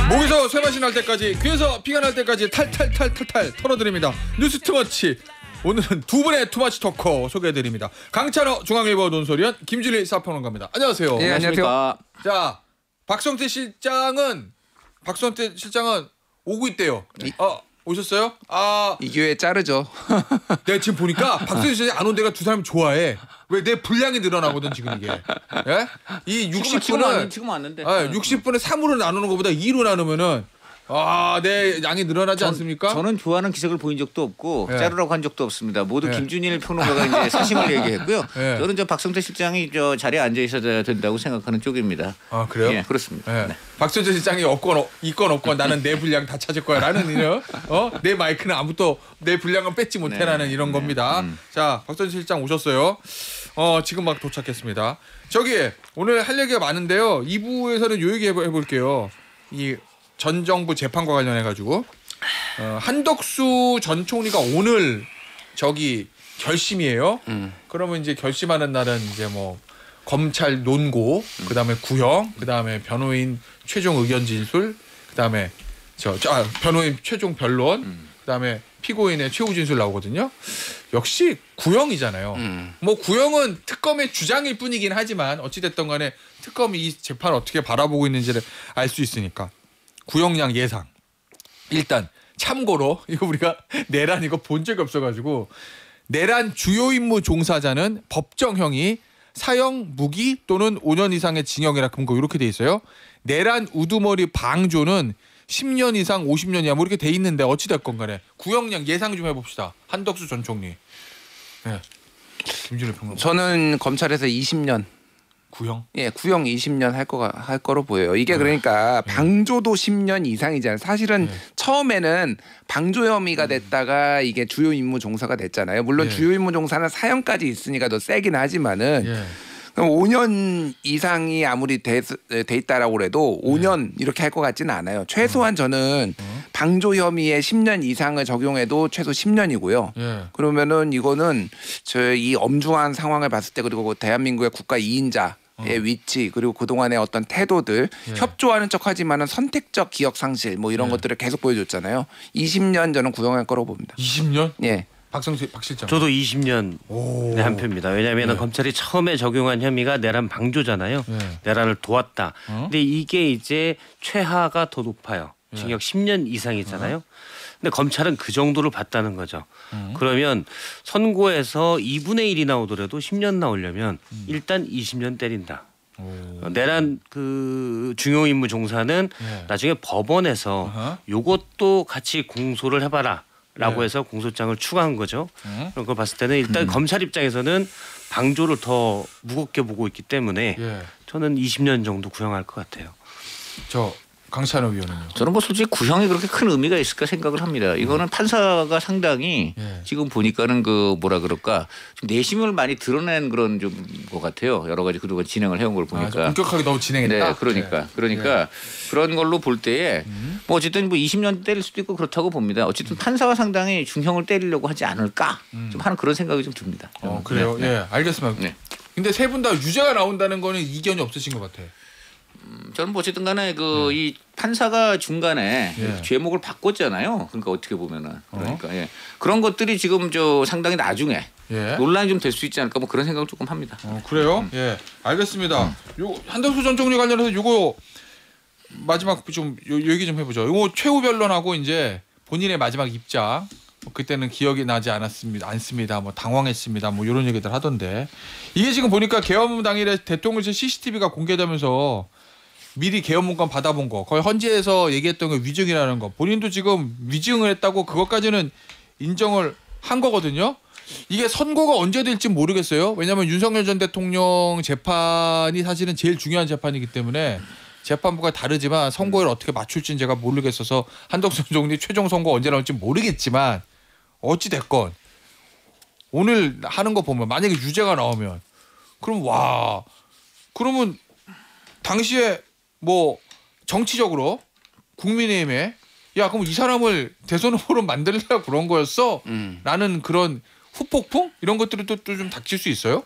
목에서 쇠맛이 날 때까지, 귀에서 피가 날 때까지 탈탈탈탈탈 털어드립니다. 뉴스 투머치. 오늘은 두 분의 투머치 토커 소개해드립니다. 강찬호 중앙일보 논설위원, 김준일 사평론가입니다. 안녕하세요. 네, 안녕하세요. 자, 박성태 실장은 오고 있대요. 오셨어요? 이 기회에 자르죠. 내가 지금 보니까 박성태 실장이 안 온 데가 두 사람이 좋아해. 왜 내 분량이 늘어나거든 지금 이게. 예? 이 60분은 지금 왔는데. 60분을 3으로 나누는 것보다 2로 나누면은 내 양이 늘어나지 않습니까? 저는 좋아하는 기색을 보인 적도 없고 예. 자르라고 한 적도 없습니다. 모두 예. 김준일 평론가가 이제 사심을 얘기했고요. 예. 저는 박성태 실장이 자리에 앉아 있어야 된다고 생각하는 쪽입니다. 그래요? 예, 그렇습니다. 예. 네. 박성태 실장이 있건 없건 나는 내 분량 다 찾을 거야라는 이런 내 마이크는 아무도 내 분량은 뺏지 못해라는 이런 겁니다. 자, 박성태 실장 오셨어요. 지금 막 도착했습니다. 저기 오늘 할 얘기가 많은데요. 2부에서는 요 얘기 해볼게요. 이 전 정부 재판과 관련해 가지고 한덕수 전 총리가 오늘 결심이에요. 그러면 이제 결심하는 날은 이제 뭐 검찰 논고, 그다음에 구형, 그다음에 변호인 최종 의견 진술, 그다음에 변호인 최종 변론, 그다음에 피고인의 최후 진술 나오거든요. 역시 구형이잖아요. 뭐 구형은 특검의 주장일 뿐이긴 하지만 어찌 됐든 간에 특검이 이 재판을 어떻게 바라보고 있는지를 알 수 있으니까. 구형량 예상. 일단 참고로 이거 우리가 내란 이거 본 적이 없어가지고, 내란 주요 임무 종사자는 법정형이 사형, 무기 또는 5년 이상의 징역이라 금고 이렇게 돼 있어요. 내란 우두머리 방조는 10년 이상 50년 이하 뭐 이렇게 돼 있는데 어찌 됐건 간에 구형량 예상 좀 해봅시다. 한덕수 전 총리. 네. 김준일 평론가. 저는 검찰에서 20년. 구형? 예, 구형 20년 할 거로 보여요. 이게 그러니까 방조도 10년 이상이잖아요. 사실은 처음에는 방조 혐의가 됐다가 이게 주요 임무 종사가 됐잖아요. 물론 주요 임무 종사는 사형까지 있으니까 더 세긴 하지만은 그럼 5년 이상이 아무리 돼 있다라고 그래도 5년 이렇게 할 것 같지는 않아요. 최소한 저는 방조 혐의에 10년 이상을 적용해도 최소 10년이고요. 그러면은 이거는 이 엄중한 상황을 봤을 때, 그리고 대한민국의 국가 2인자의 위치, 그리고 그동안의 어떤 태도들, 협조하는 척하지만은 선택적 기억 상실 뭐 이런 것들을 계속 보여줬잖아요. 20년 저는 구형할 거라고 봅니다. 20년? 예. 박 실장. 저도 20년 한 표입니다. 왜냐하면 검찰이 처음에 적용한 혐의가 내란 방조잖아요. 내란을 도왔다. 근데 이게 이제 최하가 더 높아요. 징역 10년 이상이잖아요. 근데 검찰은 그 정도를 봤다는 거죠. 그러면 선고에서 2분의 1이 나오더라도 10년 나오려면 일단 20년 때린다. 내란 그 중요 임무 종사는 나중에 법원에서 요것도 같이 공소를 해봐라 라고 해서 공소장을 추가한 거죠. 그런 걸 봤을 때는 일단 검찰 입장에서는 방조를 더 무겁게 보고 있기 때문에 저는 20년 정도 구형할 것 같아요. 강찬호 위원은요? 저는 뭐 솔직히 구형이 그렇게 큰 의미가 있을까 생각을 합니다. 이거는 판사가 상당히 지금 보니까는 좀 내심을 많이 드러낸 그런 좀 것 같아요. 여러 가지 그동안 진행을 해온 걸 보니까. 엄격하게 너무 진행했다. 네, 그러니까 그런 걸로 볼 때에 뭐 어쨌든 뭐 20년 때릴 수도 있고 그렇다고 봅니다. 어쨌든 판사가 상당히 중형을 때리려고 하지 않을까 좀 하는 그런 생각이 좀 듭니다. 그래요? 예, 알겠습니다. 근데 세 분 다 유죄가 나온다는 거는 이견이 없으신 것 같아요. 저는 뭐 어쨌든 간에 이 판사가 중간에 죄목을 바꿨잖아요. 그러니까 어떻게 보면은 그런 것들이 지금 상당히 나중에 논란이 좀 될 수 있지 않을까 뭐 그런 생각을 조금 합니다. 그래요? 예, 알겠습니다. 요 한덕수 전 총리 관련해서 요거 마지막 좀 얘기 좀 해보죠. 요거 최후 변론하고 이제 본인의 마지막 입장. 그때는 기억이 나지 않습니다. 뭐 당황했습니다. 뭐 이런 얘기들 하던데, 이게 지금 보니까 계엄 당일에 대통령실 CCTV가 공개되면서 미리 계엄 문건 받아본 거, 거의 헌재에서 얘기했던 게 위증이라는 거, 본인도 지금 위증을 했다고 그것까지는 인정을 한 거거든요. 이게 선고가 언제 될지 모르겠어요. 왜냐하면 윤석열 전 대통령 재판이 사실은 제일 중요한 재판이기 때문에 재판부가 다르지만 선고를 어떻게 맞출지는 제가 모르겠어서 한덕수 총리 최종 선고 언제 나올지 모르겠지만 어찌 됐건 오늘 하는 거 보면 만약에 유죄가 나오면 그러면 당시에 뭐 정치적으로 국민의힘에 그럼 이 사람을 대선 후보로 만들려고 그런 거였어? 라는 그런 후폭풍 이런 것들이 또 좀 닥칠 수 있어요?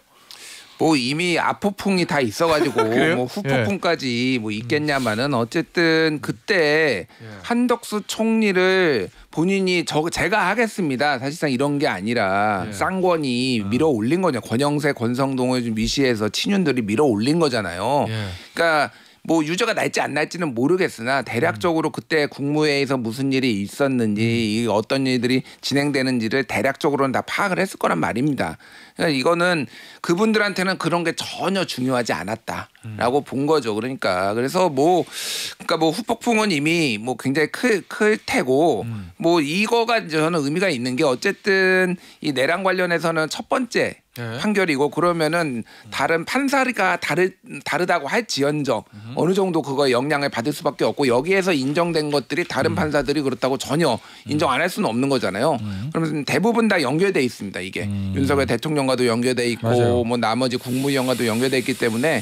뭐 이미 앞폭풍이 다 있어가지고 뭐 후폭풍까지 뭐 있겠냐마는 어쨌든 그때 한덕수 총리를 본인이 제가 하겠습니다. 사실상 이런 게 아니라 쌍권이 밀어 올린 거냐. 권영세, 권성동을 좀 위시해서 친윤들이 밀어 올린 거잖아요. 그러니까 뭐 유죄가 날지 안 날지는 모르겠으나 대략적으로 그때 국무회의에서 무슨 일이 있었는지 어떤 일들이 진행되는지를 대략적으로는 다 파악을 했을 거란 말입니다. 그러니까 이거는 그분들한테는 그런 게 전혀 중요하지 않았다라고 본 거죠. 그래서 뭐 후폭풍은 이미 뭐 굉장히 클 테고 뭐 이거가 저는 의미가 있는 게 어쨌든 이 내란 관련해서는 첫 번째 판결이고 그러면은 다른 판사가 다르다고 할지언정 어느 정도 그거에 영향을 받을 수밖에 없고 여기에서 인정된 것들이 다른 판사들이 그렇다고 전혀 인정 안 할 수는 없는 거잖아요. 그러면 대부분 다 연결돼 있습니다. 이게 윤석열 대통령과도 연결돼 있고 맞아요. 뭐 나머지 국무위원과도 연결돼 있기 때문에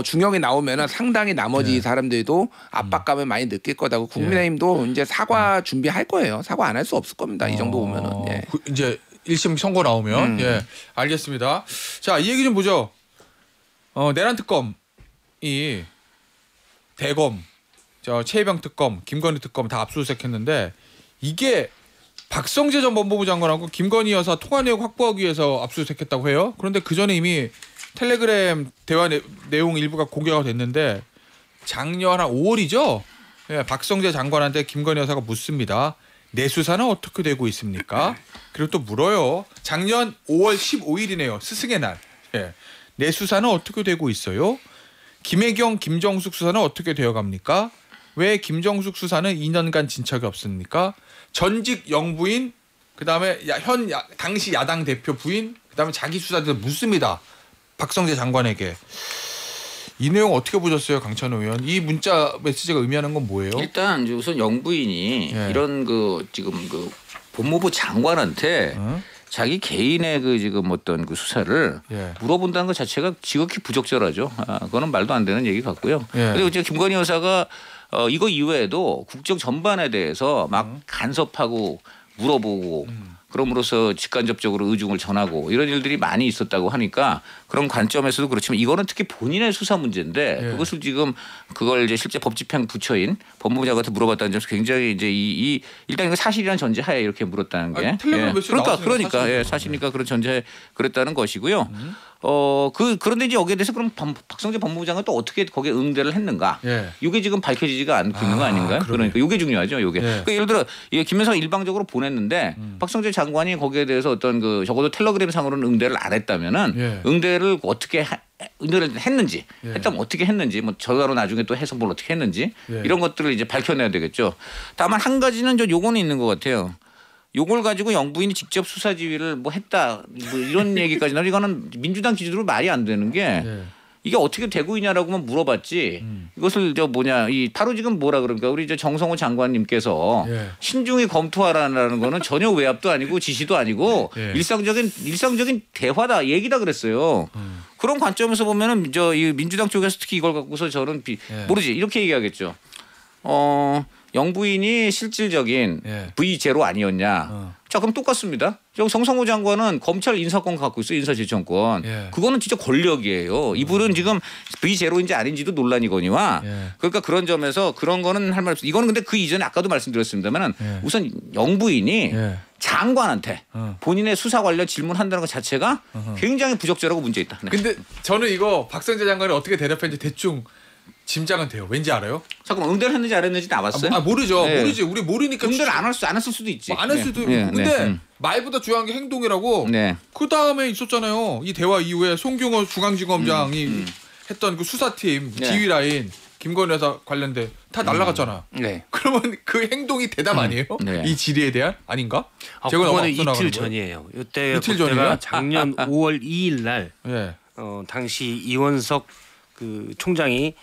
중형이 나오면은 상당히 나머지 사람들도 압박감을 많이 느낄 거다고 국민의힘도 이제 사과 준비할 거예요. 사과 안 할 수 없을 겁니다. 이 정도 오면은 이제 1심 선고 나오면 알겠습니다. 자, 이 얘기 좀 보죠. 내란 특검이 대검, 최혜병 특검, 김건희 특검 다 압수수색했는데 이게 박성재 전 법무부 장관하고 김건희 여사 통화 내역 확보하기 위해서 압수수색했다고 해요. 그런데 그 전에 이미 텔레그램 대화 내용 일부가 공개가 됐는데 작년 한 5월이죠. 박성재 장관한테 김건희 여사가 묻습니다. 내 수사는 어떻게 되고 있습니까? 그리고 또 물어요. 작년 5월 15일이네요. 스승의 날. 내 수사는 어떻게 되고 있어요? 김혜경, 김정숙 수사는 어떻게 되어갑니까? 왜 김정숙 수사는 2년간 진척이 없습니까? 전직 영부인, 그다음에 당시 야당 대표 부인, 그다음에 자기 수사들 묻습니다. 박성재 장관에게. 이 내용 어떻게 보셨어요, 강찬호 의원? 이 문자 메시지가 의미하는 건 뭐예요? 일단 우선 영부인이 이런 지금 법무부 장관한테 자기 개인의 지금 어떤 수사를 물어본다는 것 자체가 지극히 부적절하죠. 그거는 말도 안 되는 얘기 같고요. 그리고 이제 김건희 여사가 이거 이외에도 국정 전반에 대해서 막 간섭하고 물어보고 그럼으로써 직간접적으로 의중을 전하고 이런 일들이 많이 있었다고 하니까 그런 관점에서도 그렇지만 이거는 특히 본인의 수사 문제인데 그것을 지금 그걸 이제 실제 법집행 부처인 법무부 장관한테 물어봤다는 점에서 굉장히 이제 일단 이거 사실이라는 전제하에 이렇게 물었다는 게 그러니까 사실이니까 그런 전제하에 그랬다는 것이고요. 그런데 이제 여기에 대해서 그럼 박성재 법무부 장관 또 어떻게 거기에 응대를 했는가? 이게 지금 밝혀지지가 않고 있는 거 아닌가요? 그러니까 이게 중요하죠. 이게 그러니까 예를 들어 김여사가 일방적으로 보냈는데 박성재 장관이 거기에 대해서 어떤 적어도 텔레그램 상으로는 응대를 안 했다면은 응대를 어떻게 응대를 했는지 했다면 어떻게 했는지 뭐 전화로 나중에 또 해서 뭘 어떻게 했는지 이런 것들을 이제 밝혀내야 되겠죠. 다만 한 가지는 요거는 있는 것 같아요. 요걸 가지고 영부인이 직접 수사 지휘를 뭐 했다 뭐 이런 얘기까지는 이거는 민주당 기준으로 말이 안 되는 게 이게 어떻게 되고 있냐라고만 물어봤지 이것을 바로 지금 뭐라 그럽니까 우리 정성호 장관님께서 신중히 검토하라는 거는 전혀 외압도 아니고 지시도 아니고 일상적인 대화다 얘기다 그랬어요. 그런 관점에서 보면은 이 민주당 쪽에서 특히 이걸 갖고서 저는 모르지 이렇게 얘기하겠죠. 영부인이 실질적인 V0 아니었냐. 자 그럼 똑같습니다. 정성호 장관은 검찰 인사권 갖고 있어요. 인사실천권. 그거는 진짜 권력이에요. 이분은 지금 V0인지 아닌지도 논란이거니와 그러니까 그런 점에서 그런 거는 할 말 없어요. 이거는 근데 그 이전에 아까도 말씀드렸습니다만은 우선 영부인이 장관한테 본인의 수사 관련 질문한다는 것 자체가 굉장히 부적절하고 문제 있다. 근데 저는 이거 박성재 장관이 어떻게 대답했는지 대충 짐작은 돼요. 왠지 알아요? 잠깐만 응대를 했는지 안 했는지 나왔어요? 모르죠. 모르지. 우리 모르니까 응대를 안 했을 수도 있지. 안 할 수도 있고. 근데 말보다 중요한 게 행동이라고. 그 다음에 있었잖아요. 이 대화 이후에 송경호 중앙지검장이 했던 그 수사팀 지휘 라인 김건희 여사 관련돼 다 날라갔잖아. 그러면 그 행동이 대답 아니에요? 이 질의에 대한 아닌가? 그거는 이틀 전이에요. 이때 이틀 전이야? 작년 5월 2일 날 당시 이원석 총장이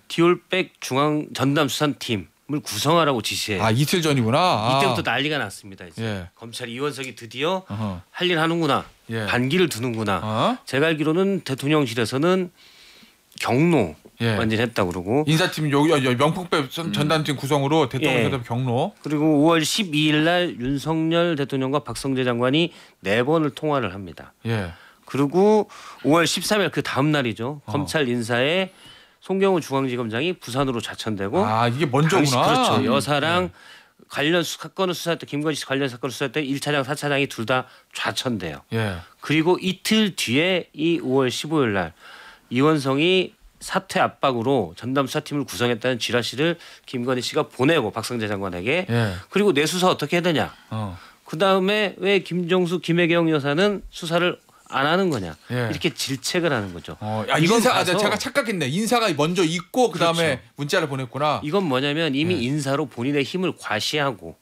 디올백 중앙 전담 수사팀을 구성하라고 지시해요. 이틀 전이구나. 이때부터 난리가 났습니다. 이제 검찰 이원석이 드디어 할 일 하는구나. 반기를 두는구나. 제가 알기로는 대통령실에서는 경로 완전히 했다고 그러고 인사팀 여기 명품백 전담팀 구성으로 대통령실에서 경로. 그리고 5월 12일 날 윤석열 대통령과 박성재 장관이 4번을 통화를 합니다. 그리고 5월 13일 그 다음 날이죠. 검찰 인사에 송경우 중앙지검장이 부산으로 자천되고 이게 먼저구나. 그렇죠. 여사랑 관련 사건을 수사할 때 김건희 씨 관련 사건을 수사할 때 1차장 4차장이 둘 다 좌천돼요. 그리고 이틀 뒤에 이 5월 15일 날 이원성이 사퇴 압박으로 전담 수사팀을 구성했다는 지라시를 김건희 씨가 보내고 박성재 장관에게 그리고 내 수사 어떻게 해야 되냐. 그다음에 왜 김정수 김혜경 여사는 수사를 안 하는 거냐. 이렇게 질책을 하는 거죠. 이건 제가 착각했네. 인사가 먼저 있고 그다음에 그렇죠. 문자를 보냈구나. 이건 뭐냐면 이미 인사로 본인의 힘을 과시하고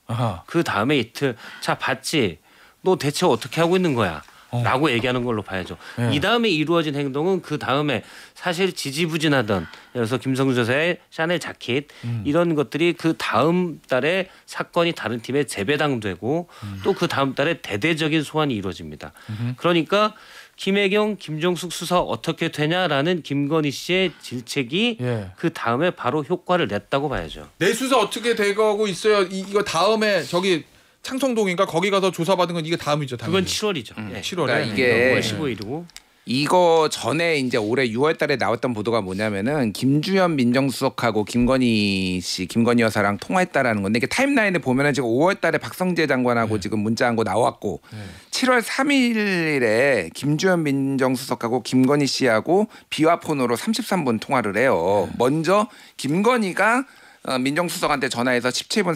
그다음에 이틀 자 봤지. 너 대체 어떻게 하고 있는 거야. 라고 얘기하는 걸로 봐야죠. 이 다음에 이루어진 행동은 그 다음에 사실 지지부진하던 그래서 김성주 여사의 샤넬 자켓 이런 것들이 그 다음 달에 사건이 다른 팀에 재배당되고 또 그 다음 달에 대대적인 소환이 이루어집니다. 그러니까 김혜경, 김종숙 수사 어떻게 되냐라는 김건희 씨의 질책이 그 다음에 바로 효과를 냈다고 봐야죠. 내 수사 어떻게 돼가고 있어요. 이거 다음에 저기 창성동인가 거기 가서 조사받은 건 이게 다음이죠. 그건 7월이죠. 7월에 그러니까 이게 5월 15일이고 이거 전에 이제 올해 6월달에 나왔던 보도가 뭐냐면은 김주현 민정수석하고 김건희 여사랑 통화했다라는 건데 이게 타임라인에 보면은 지금 5월달에 박성재 장관하고 지금 문자한 거 나왔고 7월 3일에 김주현 민정수석하고 김건희 씨하고 비화폰으로 33분 통화를 해요. 먼저 김건희가 민정수석한테 전화해서 17분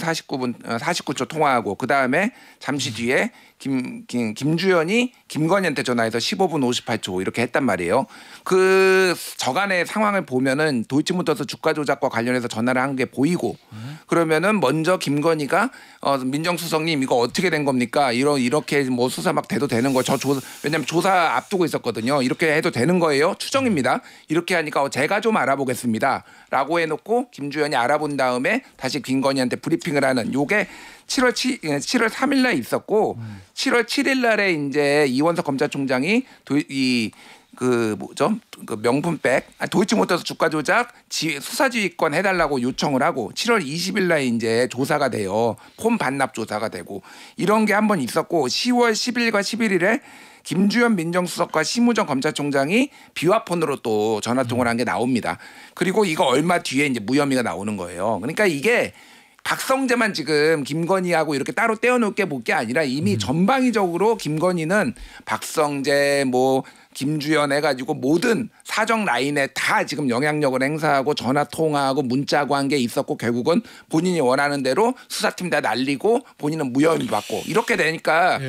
49초 통화하고 그 다음에 잠시 뒤에 김주현이 김건희한테 전화해서 15분 58초 이렇게 했단 말이에요. 그 저간의 상황을 보면은 도이치모터스 주가 조작과 관련해서 전화를 한 게 보이고 그러면은 먼저 김건희가 민정수석님 이거 어떻게 된 겁니까? 이렇게 뭐 수사 막 돼도 되는 거 왜냐면 조사 앞두고 있었거든요. 이렇게 해도 되는 거예요? 추정입니다. 이렇게 하니까 제가 좀 알아보겠습니다. 라고 해놓고 김주현이 알아본 다음에 다시 김건희한테 브리핑을 하는 요게 7월 3일 날 있었고 7월 7일 날에 이제 이원석 검찰총장이 그 명품백 도이치모터스 주가 조작 수사지휘권 해달라고 요청을 하고 7월 20일 날 이제 조사가 돼요. 폰 반납 조사가 되고 이런 게 한 번 있었고 10월 10일과 11일에 김주현 민정수석과 심우정 검찰총장이 비화폰으로 또 전화통화를 한 게 나옵니다. 그리고 이거 얼마 뒤에 이제 무혐의가 나오는 거예요. 그러니까 이게 박성재만 지금 김건희하고 이렇게 따로 떼어놓게 볼 게 아니라 이미 전방위적으로 김건희는 박성재 김주현 해가지고 모든 사정 라인에 다 지금 영향력을 행사하고 전화 통화하고 문자하고 한 게 있었고 결국은 본인이 원하는 대로 수사팀 다 날리고 본인은 무혐의 받고 이렇게 되니까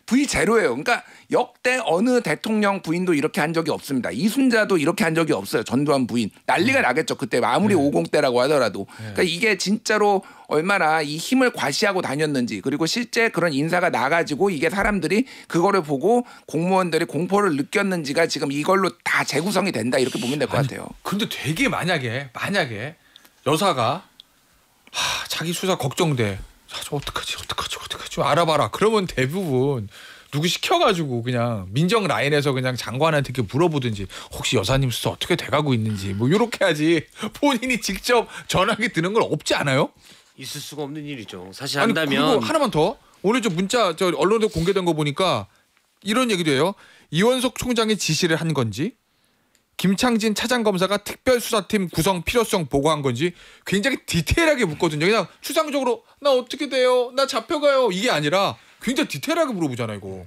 V0예요. 그러니까 역대 어느 대통령 부인도 이렇게 한 적이 없습니다. 이순자도 이렇게 한 적이 없어요. 전두환 부인. 난리가 나겠죠. 그때 아무리 50대라고 하더라도. 그러니까 이게 진짜로 얼마나 이 힘을 과시하고 다녔는지 그리고 실제 그런 인사가 나가지고 이게 사람들이 그거를 보고 공무원들이 공포를 느꼈는지가 지금 이걸로 다 재구성이 된다 이렇게 보면 될 것 같아요. 근데 되게 만약에 여사가 자기 수사 걱정돼. 저 어떡하지 좀 알아봐라. 그러면 대부분 누구 시켜가지고 그냥 민정 라인에서 그냥 장관한테 이렇게 물어보든지 혹시 여사님 수사 어떻게 돼가고 있는지 이렇게 하지 본인이 직접 전화기 드는 건 없지 않아요? 있을 수가 없는 일이죠. 사실 아니, 한다면 그리고 하나만 더 오늘 문자 언론에 공개된 거 보니까 이런 얘기도 해요. 이원석 총장이 지시를 한 건지 김창진 차장검사가 특별수사팀 구성 필요성 보고한 건지 굉장히 디테일하게 묻거든요. 그냥 추상적으로 나 어떻게 돼요? 나 잡혀가요. 이게 아니라 굉장히 디테일하게 물어보잖아 이거.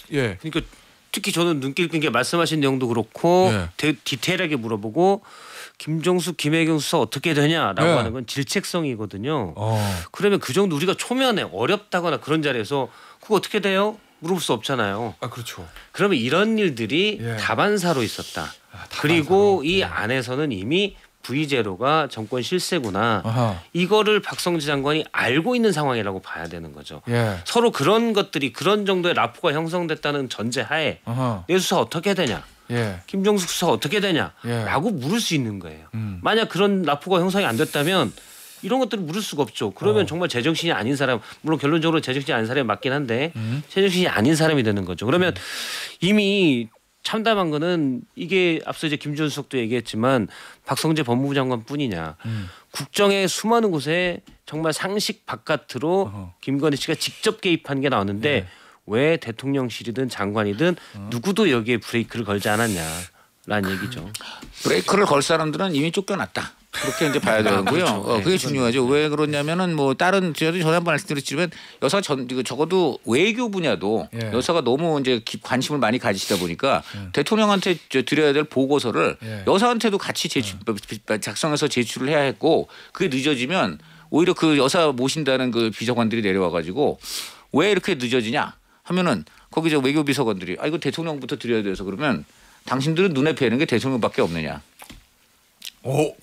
그러니까 특히 저는 눈길 끈 게 말씀하신 내용도 그렇고 디테일하게 물어보고 김종숙, 김혜경 수사 어떻게 되냐라고 하는 건 질책성이거든요. 그러면 그 정도 우리가 초면에 어렵다거나 그런 자리에서 그거 어떻게 돼요? 물어볼 수 없잖아요. 그렇죠. 그러면 이런 일들이 다반사로 있었다. 그리고 이 안에서는 이미 V0가 정권 실세구나. 이거를 박성재 장관이 알고 있는 상황이라고 봐야 되는 거죠. 서로 그런 것들이 그런 정도의 라포가 형성됐다는 전제하에 내 수사 어떻게 되냐. 김종숙 수사 어떻게 되냐라고 물을 수 있는 거예요. 만약 그런 라포가 형성이 안 됐다면 이런 것들을 물을 수가 없죠. 그러면 정말 제정신이 아닌 사람, 물론 결론적으로 제정신이 아닌 사람이 맞긴 한데 제정신이 아닌 사람이 되는 거죠. 그러면 이미 참담한 거는 이게 앞서 이제 김주현 수석도 얘기했지만 박성재 법무부 장관뿐이냐. 국정의 수많은 곳에 정말 상식 바깥으로 김건희 씨가 직접 개입한 게 나왔는데 왜 대통령실이든 장관이든 누구도 여기에 브레이크를 걸지 않았냐라는 얘기죠. 브레이크를 걸 사람들은 이미 쫓겨났다. 그렇게 이제 봐야 되고요. 그렇죠. 그게 중요하죠. 왜 그러냐면은 뭐 다른 저도 전에 한번 말씀드렸지만 여사 적어도 외교 분야도 여사가 너무 이제 관심을 많이 가지시다 보니까 대통령한테 드려야 될 보고서를 여사한테도 같이 작성해서 제출을 해야 했고 그게 늦어지면 오히려 그 여사 모신다는 그 비서관들이 내려와 가지고 왜 이렇게 늦어지냐 하면은 거기 저 외교 비서관들이 이거 대통령부터 드려야 돼서 그러면 당신들은 눈에 뵈는 게 대통령밖에 없느냐.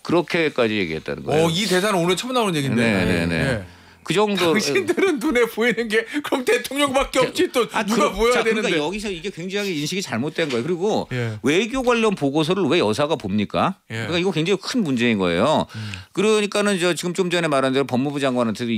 그렇게까지 얘기했다는 거예요. 이 대사는 오늘 처음 나오는 얘기인데. 네네네. 그 정도. 당신들은 눈에 보이는 게 그럼 대통령밖에 없지 또 누가 보여야 되는데. 그러니까 여기서 이게 굉장히 인식이 잘못된 거예요. 그리고 외교 관련 보고서를 왜 여사가 봅니까? 그러니까 이거 굉장히 큰 문제인 거예요. 그러니까는 저 지금 좀 전에 말한 대로 법무부 장관한테도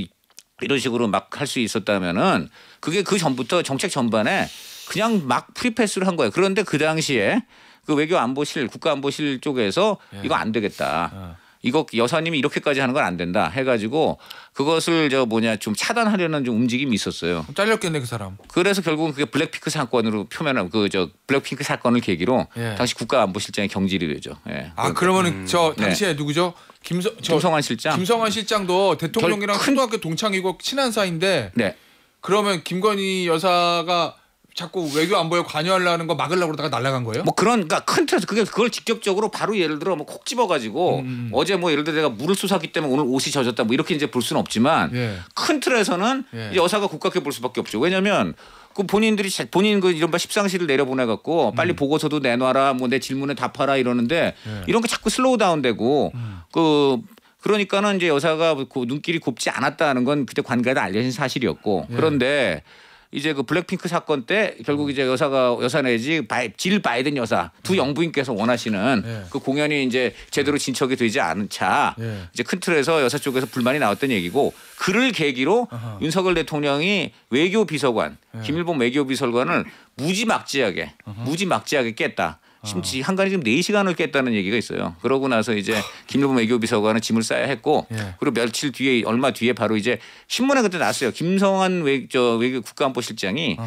이런 식으로 막 할 수 있었다면은 그게 그 전부터 정책 전반에 그냥 막 프리패스를 한 거예요. 그런데 그 당시에 그 외교안보실 국가안보실 쪽에서 이거 안 되겠다. 이거 여사님이 이렇게까지 하는 건 안 된다 해가지고 그것을 좀 차단하려는 좀 움직임이 있었어요. 잘렸겠네 그 사람. 그래서 결국은 그게 블랙핑크 사건으로 표면을 블랙핑크 사건을 계기로 당시 국가안보실장이 경질이 되죠. 그러면은 저 당시에 누구죠? 김성환 실장. 김성환 실장도 대통령이랑 초등학교 동창이고 친한 사이인데. 그러면 김건희 여사가 자꾸 외교 안보에 관여하려는 거 막으려고 그러다가 날아간 거예요? 뭐 그러니까 큰 틀에서 그걸 직접적으로 바로 예를 들어 뭐 콕 집어가지고 어제 뭐 예를 들어 내가 물을 쏟았기 때문에 오늘 옷이 젖었다 뭐 이렇게 이제 볼 수는 없지만 큰 틀에서는 여사가 국각해 볼 수밖에 없죠. 왜냐하면 그 본인들이 본인 그 이른바 십상시를 내려보내 갖고 빨리 보고서도 내놔라 뭐 내 질문에 답하라 이러는데 이런 게 자꾸 슬로우 다운되고 그러니까는 이제 여사가 그 눈길이 곱지 않았다는 건 그때 관계가 알려진 사실이었고 그런데. 이제 그 블랙핑크 사건 때 결국 이제 여사 내지 질 바이든 여사 두 영부인께서 원하시는 그 공연이 이제 제대로 진척이 되지 않은 차 이제 큰 틀에서 여사 쪽에서 불만이 나왔던 얘기고 그를 계기로 윤석열 대통령이 외교비서관 김일봉 외교비서관을 무지막지하게 깼다. 심지 한간에 지금 4시간을 깼다는 얘기가 있어요. 그러고 나서 이제 김일봉 외교비서관은 짐을 싸야 했고 그리고 며칠 뒤에 얼마 뒤에 바로 이제 신문에 그때 났어요. 김성한 외교 국가안보실장이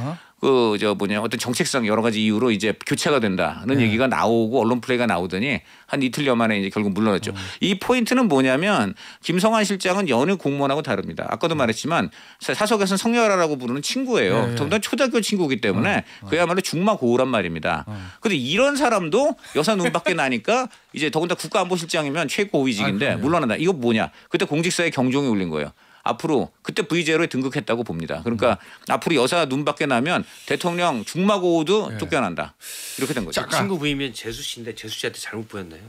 어떤 정책상 여러 가지 이유로 이제 교체가 된다는 얘기가 나오고 언론 플레이가 나오더니 한 이틀여 만에 이제 결국 물러났죠. 이 포인트는 뭐냐면 김성환 실장은 연예 공무원하고 다릅니다. 아까도 말했지만 사석에서는 성렬아라고 부르는 친구예요. 더군다나 초등학교 친구이기 때문에 그야말로 중마고우란 말입니다. 그런데 이런 사람도 여사 눈밖에 나니까 이제 더군다나 국가안보실장이면 최고위직인데 물러난다. 이거 뭐냐. 그때 공직사에 경종이 울린 거예요. 앞으로 그때 V제로에 등극했다고 봅니다. 그러니까 앞으로 여사 눈밖에 나면 대통령 중마고우도 쫓겨난다. 이렇게 된 거죠. 친구 부이면 재수 씨인데 재수 씨한테 잘못 보였나요?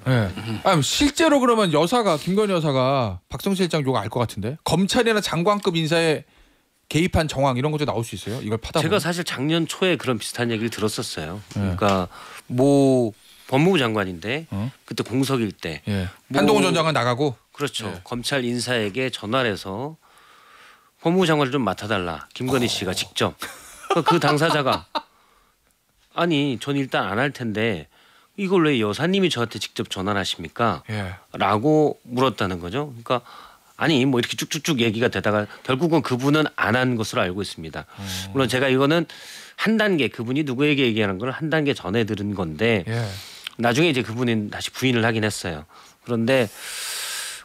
실제로 그러면 김건희 여사가 박성실 실장 욕 알 것 같은데 검찰이나 장관급 인사에 개입한 정황 이런 것도 나올 수 있어요? 이걸 파다 제가 사실 작년 초에 그런 비슷한 얘기를 들었었어요. 그러니까 뭐 법무부 장관인데 그때 공석일 때 한동훈 전 장관 나가고 그렇죠. 검찰 인사에게 전화를 해서 법무부 장관을 좀 맡아달라. 김건희 씨가 직접. 그 당사자가 아니 전 일단 안 할 텐데 이걸 왜 여사님이 저한테 직접 전화를 하십니까? 라고 물었다는 거죠. 그러니까 아니 뭐 이렇게 쭉쭉쭉 얘기가 되다가 결국은 그분은 안 한 것으로 알고 있습니다. 물론 제가 이거는 한 단계 그분이 누구에게 얘기하는 걸 한 단계 전에 들은 건데 나중에 이제 그분이 다시 부인을 하긴 했어요. 그런데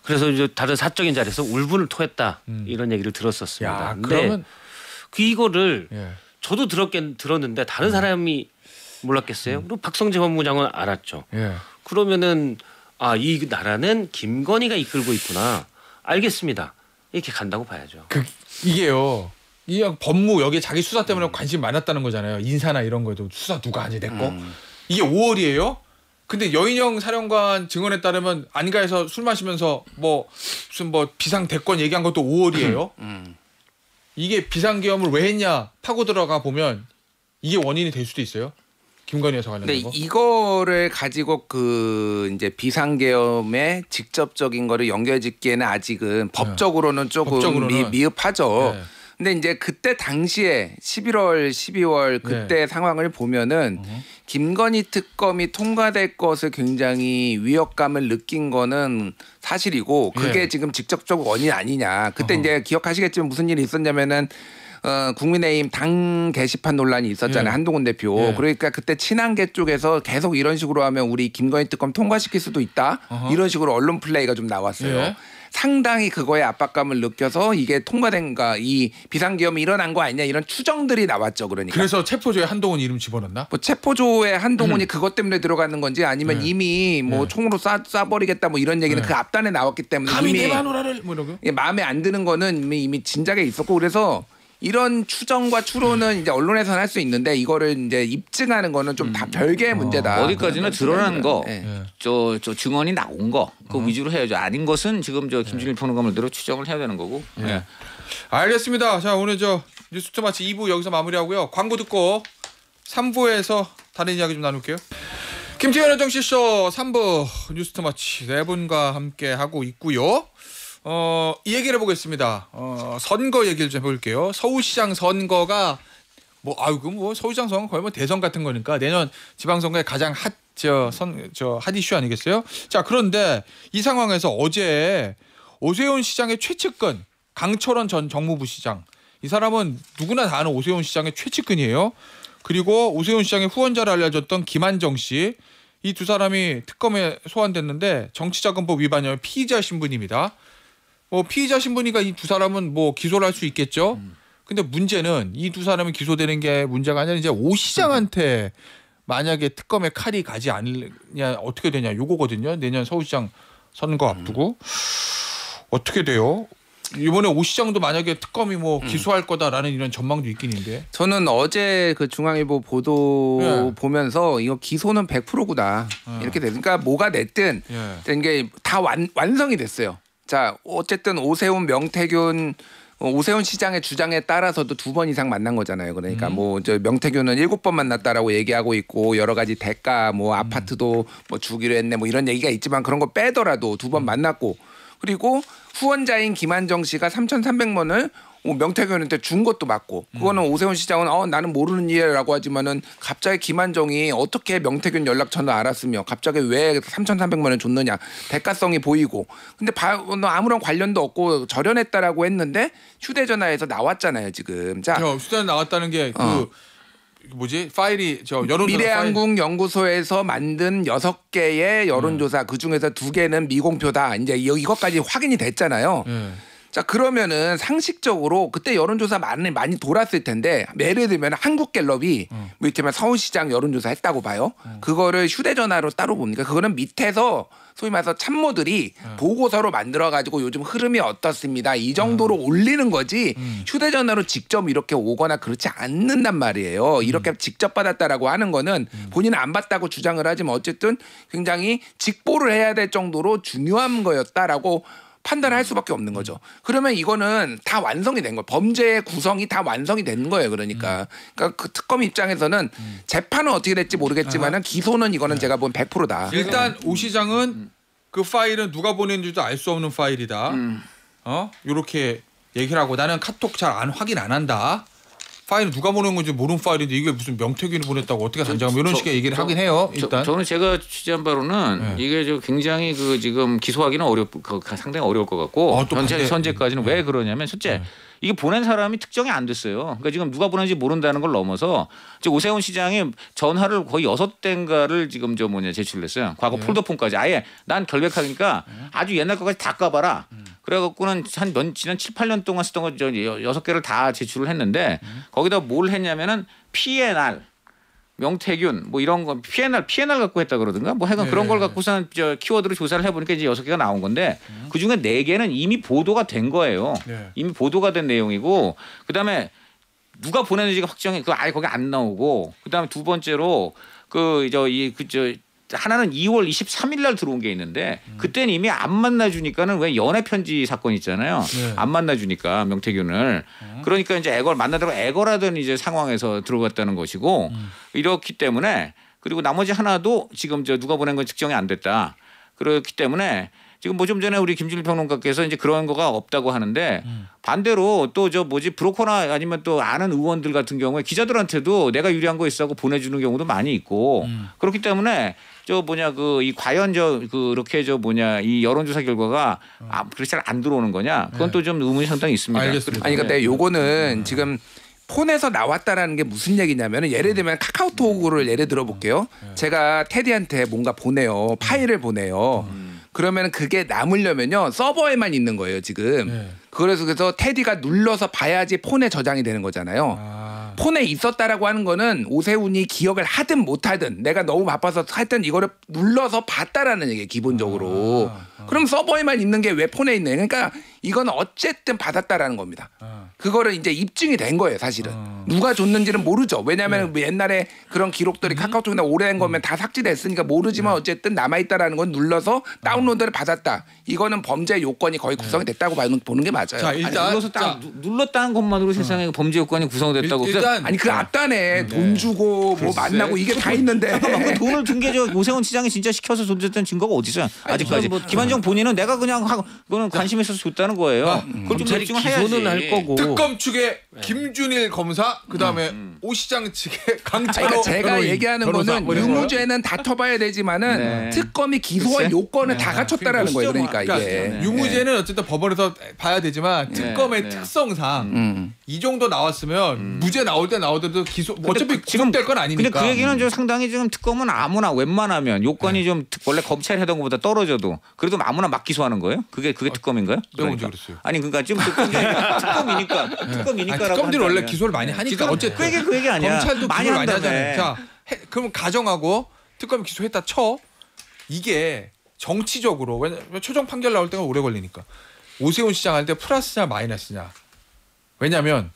그래서 이제 다른 사적인 자리에서 울분을 토했다 이런 얘기를 들었었습니다. 그런데 이거를 저도 들었는데 다른 사람이 몰랐겠어요? 그리고 박성재 법무부 장관은 알았죠. 그러면은 이 나라는 김건희가 이끌고 있구나. 알겠습니다. 이렇게 간다고 봐야죠. 이게요. 이 법무 여기에 자기 수사 때문에 관심 많았다는 거잖아요. 인사나 이런 거에도 수사 누가 하지 됐고. 이게 5월이에요. 근데 여인영 사령관 증언에 따르면 안가에서 술 마시면서 무슨 비상 대권 얘기한 것도 5월이에요. 이게 비상계엄을 왜 했냐 파고 들어가 보면 이게 원인이 될 수도 있어요. 김건희 여사 관련된 거. 이거를 가지고 이제 비상계엄에 직접적인 거를 연결짓기에는 아직은 법적으로는 조금 미흡하죠. 근데 이제 그때 당시에 11월, 12월 그때 상황을 보면은 김건희 특검이 통과될 것을 굉장히 위협감을 느낀 거는 사실이고 그게 지금 직접적 원인 아니냐. 그때 이제 기억하시겠지만 무슨 일이 있었냐면은 국민의힘 당 게시판 논란이 있었잖아요. 한동훈 대표. 그러니까 그때 친한계 쪽에서 계속 이런 식으로 하면 우리 김건희 특검 통과시킬 수도 있다. 이런 식으로 언론 플레이가 좀 나왔어요. 상당히 그거에 압박감을 느껴서 이게 통과된가 이 비상계엄이 일어난 거 아니냐 이런 추정들이 나왔죠. 그러니까. 그래서 체포조에 한동훈 이름 집어넣나? 뭐 체포조에 한동훈이 그것 때문에 들어가는 건지 아니면 이미 뭐 총으로 쏴버리겠다 뭐 이런 얘기는 그 앞단에 나왔기 때문에 감히 이미 내 마누라를 뭐 이러고 마음에 안 드는 거는 이미 진작에 있었고 그래서 이런 추정과 추론은 이제 언론에서는 할 수 있는데 이거를 이제 입증하는 거는 좀 다 별개의 문제다. 어디까지나 드러난 거, 저 증언이 나온 거, 그 위주로 해야죠. 아닌 것은 지금 저 김준일 평론가 말대로 추정을 해야 되는 거고. 알겠습니다. 자 오늘 저 뉴스투마치 2부 여기서 마무리하고요. 광고 듣고 3부에서 다른 이야기 좀 나눌게요. 김태현 정치쇼 3부 뉴스투마치 네 분과 함께 하고 있고요. 이 얘기를 해보겠습니다. 선거 얘기를 좀 해볼게요. 서울시장 선거가 뭐 서울시장 선거 거의 뭐 대선 같은 거니까 내년 지방선거에 가장 핫 이슈 아니겠어요? 자 그런데 이 상황에서 어제 오세훈 시장의 최측근 강철원 전 정무부 시장 이 사람은 누구나 다 아는 오세훈 시장의 최측근이에요. 그리고 오세훈 시장의 후원자를 알려졌던 김한정 씨 이 두 사람이 특검에 소환됐는데 정치자금법 위반혐의 피의자 신분입니다. 피의자 신분이니까 이 두 사람은 뭐 기소를 할 수 있겠죠. 근데 문제는 이 두 사람이 기소되는 게 문제가 아니라 이제 오 시장한테 만약에 특검에 칼이 가지 않느냐 어떻게 되냐 요거거든요. 내년 서울시장 선거 앞두고 어떻게 돼요? 이번에 오 시장도 만약에 특검이 뭐 기소할 거다라는 이런 전망도 있긴 있는데 저는 어제 그 중앙일보 보도 보면서 이거 기소는 100%구나 이렇게 됐으니까 뭐가 됐든 이게 다 완성이 됐어요. 자 어쨌든 오세훈 명태균 오세훈 시장의 주장에 따라서도 2번 이상 만난 거잖아요. 그러니까 뭐 저 명태균은 7번 만났다라고 얘기하고 있고 여러 가지 대가 뭐 아파트도 뭐 주기로 했네 뭐 이런 얘기가 있지만 그런 거 빼더라도 2번 만났고 그리고 후원자인 김한정 씨가 3,300만 원을 명태균한테 준 것도 맞고 그거는 오세훈 시장은 나는 모르는 일이라고 하지만은 갑자기 김한정이 어떻게 명태균 연락처를 알았으며 갑자기 왜 3,300만 원 줬느냐 대가성이 보이고 근데 아무런 관련도 없고 절연했다라고 했는데 휴대전화에서 나왔잖아요 지금. 자 휴대전 나왔다는 게 파일이 여론조사 미래한국연구소에서 만든 6개의 여론조사 그 중에서 2개는 미공표다. 이제 이것까지 확인이 됐잖아요. 자 그러면은 상식적으로 그때 여론조사 많이 돌았을 텐데 예를 들면 한국갤럽이 뭐 이렇게 서울시장 여론조사 했다고 봐요. 그거를 휴대전화로 따로 봅니까? 그거는 밑에서 소위 말해서 참모들이 보고서로 만들어가지고 요즘 흐름이 어떻습니다. 이 정도로 올리는 거지 휴대전화로 직접 이렇게 오거나 그렇지 않는단 말이에요. 이렇게 직접 받았다라고 하는 거는 본인은 안 받다고 주장을 하지만 어쨌든 굉장히 직보를 해야 될 정도로 중요한 거였다라고 판단할 수밖에 없는 거죠. 그러면 이거는 다 완성이 된 거예요. 범죄의 구성이 다 완성이 된 거예요. 그러니까 그 특검 입장에서는 재판은 어떻게 될지 모르겠지만은 기소는 이거는 제가 본 100%다. 일단 오 시장은 그 파일은 누가 보낸지도 알 수 없는 파일이다. 이렇게 얘기를 하고 나는 카톡 잘 확인 안 한다. 파일은 누가 보낸 건지 모르는 파일인데 이게 무슨 명태균이 보냈다고 어떻게 단정하면 이런 식의 얘기를 하긴 해요. 일단 저는 제가 취재한 바로는 이게 굉장히 지금 기소하기는 상당히 어려울 것 같고 현재까지는 왜 그러냐면 첫째 이게 보낸 사람이 특정이 안 됐어요. 그러니까 지금 누가 보낸지 모른다는 걸 넘어서 오세훈 시장이 전화를 거의 6대인가를 지금 제출을 했어요. 과거 폴더폰까지 아예 난 결백하니까 아주 옛날 것까지 다 까봐라. 그래갖고는 지난 7, 8년 동안 쓰던 거 6개를 다 제출을 했는데 거기다 뭘 했냐면은 PNR 명태균 뭐 이런 거 PNR 갖고 했다 그러든가 뭐 하여간 그런 걸 갖고선 키워드로 조사를 해보니까 이제 6개가 나온 건데 그중에 4개는 이미 보도가 된 거예요. 이미 보도가 된 내용이고 그다음에 누가 보냈는지가 확정이 아예 거기 안 나오고 그다음에 두 번째로 하나는 2월 23일 날 들어온 게 있는데 그때는 이미 안 만나주니까는 왜 연애 편지 사건 있잖아요. 안 만나주니까 명태균을 그러니까 이제 만나더라고 애걸하던 이제 상황에서 들어갔다는 것이고 이렇기 때문에 그리고 나머지 하나도 지금 누가 보낸 건 측정이 안 됐다. 그렇기 때문에 지금 뭐 좀 전에 우리 김준일 평론가께서 이제 그런 거가 없다고 하는데 반대로 또 브로커나 아니면 또 아는 의원들 같은 경우에 기자들한테도 내가 유리한 거 있어 하고 보내주는 경우도 많이 있고 그렇기 때문에 이 과연 그렇게 이 여론조사 결과가 그렇게 잘 안 들어오는 거냐? 그건 또 좀 의문이 상당히 있습니다. 알겠습니다. 아니 근데 요거는 지금 폰에서 나왔다라는 게 무슨 얘기냐면은 예를 들면 카카오톡을 예를 들어 볼게요. 제가 테디한테 뭔가 보내요. 파일을 보내요. 그러면 그게 남으려면요 서버에만 있는 거예요 지금. 그래서 테디가 눌러서 봐야지 폰에 저장이 되는 거잖아요. 폰에 있었다라고 하는 거는 오세훈이 기억을 하든 못하든 내가 너무 바빠서 하여튼 이거를 눌러서 봤다라는 얘기예요 기본적으로. 그럼 서버에만 있는 게 왜 폰에 있네. 그러니까 이거는 어쨌든 받았다라는 겁니다. 그거를 이제 입증이 된 거예요 사실은. 누가 줬는지는 모르죠. 왜냐하면 옛날에 그런 기록들이 카카오톡이나 오래된 거면 다 삭제됐으니까 모르지만 어쨌든 남아있다라는 건 눌러서 다운로드를 받았다. 이거는 범죄 요건이 거의 구성이 됐다고 보는 게 맞아요. 자 일단 눌렀다는 것만으로 세상에 범죄 요건이 구성됐다고. 일단 그 앞단에 돈 주고 뭐 만나고 이게 다 있는데. 잠깐만 그 돈을 준 게 오세훈 시장이 진짜 시켜서 돈 줬다는 증거가 어디 있어요? 아직까지. 김한정 본인은 내가 그냥 그거는 관심 있어서 줬다는 거예요. 그걸 좀 입증을 해야지. 기소는 할 거고. 특검 측의 김준일 검사 그다음에 오 시장 측의 강찬호 그러니까 제가 변호인, 얘기하는 변호사, 거는 뭐 이런 유무죄는 다퉈봐야 되지만은 특검이 기소할 요건을 다 갖췄다라는 거예요. 그러니까 이게 유무죄는 어쨌든 법원에서 봐야 되지만 특검의 특성상 이 정도 나왔으면 무죄 나올 때 나오더라도 기소 어차피 구속될 건 아니니까. 근데 그 얘기는 좀 상당히 지금 특검은 아무나 웬만하면 요건이 좀 원래 검찰이 하던 것보다 떨어져도 그래도 아무나 막 기소하는 거예요? 그게 특검인가요? 내가 언제 그랬어요? 아니 그러니까 지금 특검이니까. 특검들이 원래 기소를 많이 하니까 어쨌든 그 얘기 아니야. 검찰도 많이 기소를 많이 한다며. 하잖아요. 자, 그럼 가정하고 특검이 기소했다 쳐. 이게 정치적으로 왜냐면 최종 판결 나올 때가 오래 걸리니까 오세훈 시장 할 때 플러스냐 마이너스냐. 왜냐면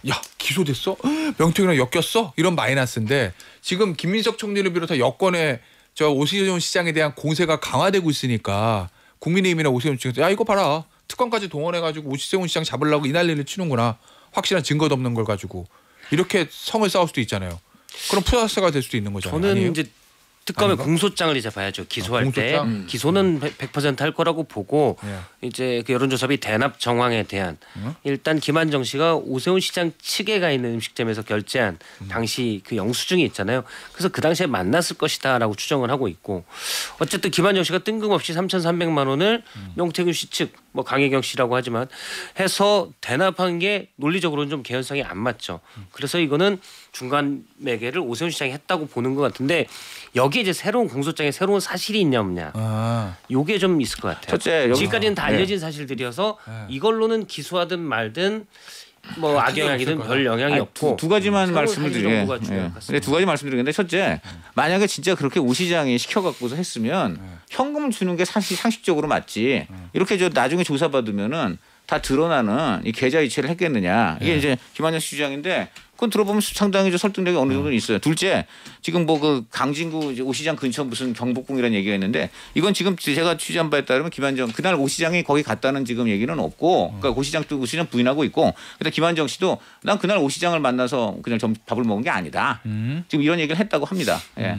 야 기소됐어? 명태균이랑 엮였어? 이런 마이너스인데 지금 김민석 총리를 비롯해 여권에 저 오세훈 시장에 대한 공세가 강화되고 있으니까 국민의힘이나 오세훈 시장 야 이거 봐라 특검까지 동원해가지고 오세훈 시장 잡으려고 이 난리를 치는구나. 확실한 증거도 없는 걸 가지고 이렇게 성을 쌓을 수도 있잖아요. 그럼 플러스가 될 수도 있는 거잖아요. 저는 아니에요? 이제 특검의 아닌가? 공소장을 이제 봐야죠. 기소할 공소장? 때 기소는 100%할 거라고 보고 이제 그 여론조사비 대납 정황에 대한 일단 김한정 씨가 오세훈 시장 측에 가 있는 음식점에서 결제한 당시 그 영수증이 있잖아요. 그래서 그 당시에 만났을 것이다라고 추정을 하고 있고 어쨌든 김한정 씨가 뜬금없이 3,300만 원을 명태균 씨 측 뭐 강혜경 씨라고 하지만 해서 대납한 게 논리적으로는 좀 개연성이 안 맞죠. 그래서 이거는 중간 매개를 오세훈 시장이 했다고 보는 것 같은데 여기에 이제 새로운 공소장에 새로운 사실이 있냐 없냐. 요게 좀 있을 것 같아요. 첫째, 지금까지는 다 알려진 사실들이어서 이걸로는 기소하든 말든 뭐 악영향이든 별 영향이 없고 두 가지만 말씀을 드려요. 드리겠습니다. 근데 두 가지 말씀드리는데 첫째, 만약에 진짜 그렇게 오 시장이 시켜갖고서 했으면 현금을 주는 게 사실 상식적으로 맞지. 이렇게 나중에 조사받으면은 다 드러나는 이 계좌 이체를 했겠느냐. 이게 이제 김한정 시장인데. 그건 들어보면 상당히 설득력이 어느 정도는 있어요. 둘째, 지금 뭐 그 강진구 오 시장 근처 무슨 경복궁이라는 얘기가 있는데 이건 지금 제가 취재한 바에 따르면 김한정 그날 오 시장이 거기 갔다는 지금 얘기는 없고, 그러니까 오 시장 부인하고 있고, 근데 김한정 씨도 난 그날 오 시장을 만나서 그냥 밥을 먹은 게 아니다. 지금 이런 얘기를 했다고 합니다. 예.